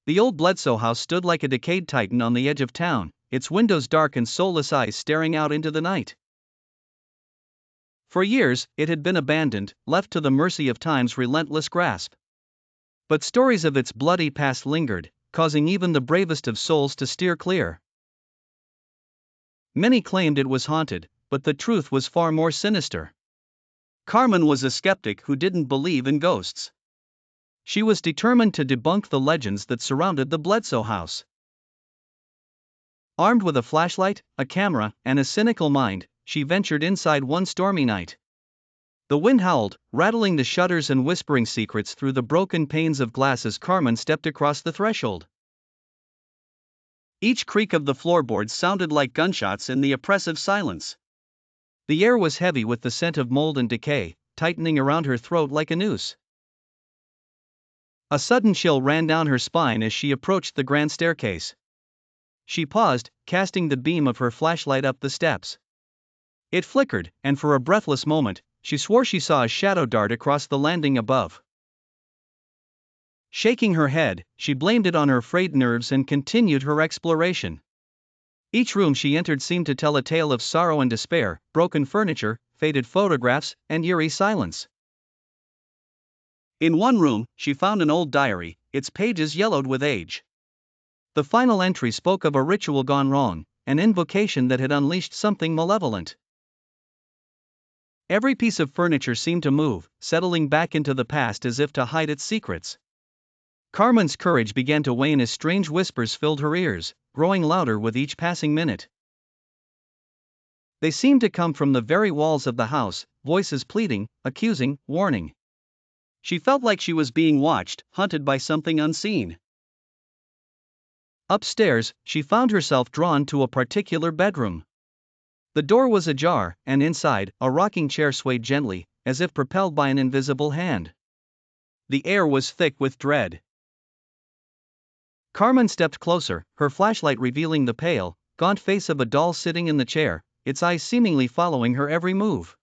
The old Bledsoe house stood like a decayed titan on the edge of town, its windows dark and soulless eyes staring out into the night. For years, it had been abandoned, left to the mercy of time's relentless grasp. But stories of its bloody past lingered, causing even the bravest of souls to steer clear. Many claimed it was haunted, but the truth was far more sinister. Carmen was a skeptic who didn't believe in ghosts. She was determined to debunk the legends that surrounded the Bledsoe house. Armed with a flashlight, a camera, and a cynical mind, she ventured inside one stormy night. The wind howled, rattling the shutters and whispering secrets through the broken panes of glass as Carmen stepped across the threshold. Each creak of the floorboards sounded like gunshots in the oppressive silence. The air was heavy with the scent of mold and decay, tightening around her throat like a noose. A sudden chill ran down her spine as she approached the grand staircase. She paused, casting the beam of her flashlight up the steps. It flickered, and for a breathless moment, she swore she saw a shadow dart across the landing above. Shaking her head, she blamed it on her frayed nerves and continued her exploration. Each room she entered seemed to tell a tale of sorrow and despair, broken furniture, faded photographs, and eerie silence. In one room, she found an old diary, its pages yellowed with age. The final entry spoke of a ritual gone wrong, an invocation that had unleashed something malevolent. Every piece of furniture seemed to move, settling back into the past as if to hide its secrets. Carmen's courage began to wane as strange whispers filled her ears, growing louder with each passing minute. They seemed to come from the very walls of the house, voices pleading, accusing, warning. She felt like she was being watched, hunted by something unseen. Upstairs, she found herself drawn to a particular bedroom. The door was ajar, and inside, a rocking chair swayed gently, as if propelled by an invisible hand. The air was thick with dread. Carmen stepped closer, her flashlight revealing the pale, gaunt face of a doll sitting in the chair, its eyes seemingly following her every move.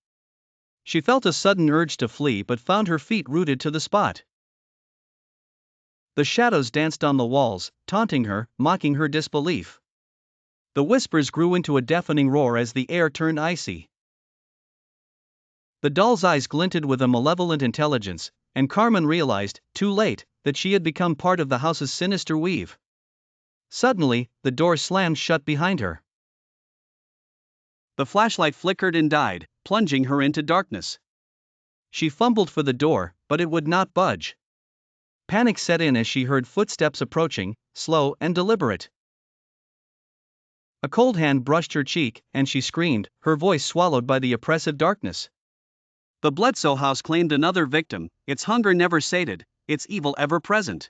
She felt a sudden urge to flee but found her feet rooted to the spot. The shadows danced on the walls, taunting her, mocking her disbelief. The whispers grew into a deafening roar as the air turned icy. The doll's eyes glinted with a malevolent intelligence, and Carmen realized, too late, that she had become part of the house's sinister weave. Suddenly, the door slammed shut behind her. The flashlight flickered and died, plunging her into darkness. She fumbled for the door, but it would not budge. Panic set in as she heard footsteps approaching, slow and deliberate. A cold hand brushed her cheek, and she screamed, her voice swallowed by the oppressive darkness. The Bledsoe house claimed another victim, its hunger never sated, its evil ever present.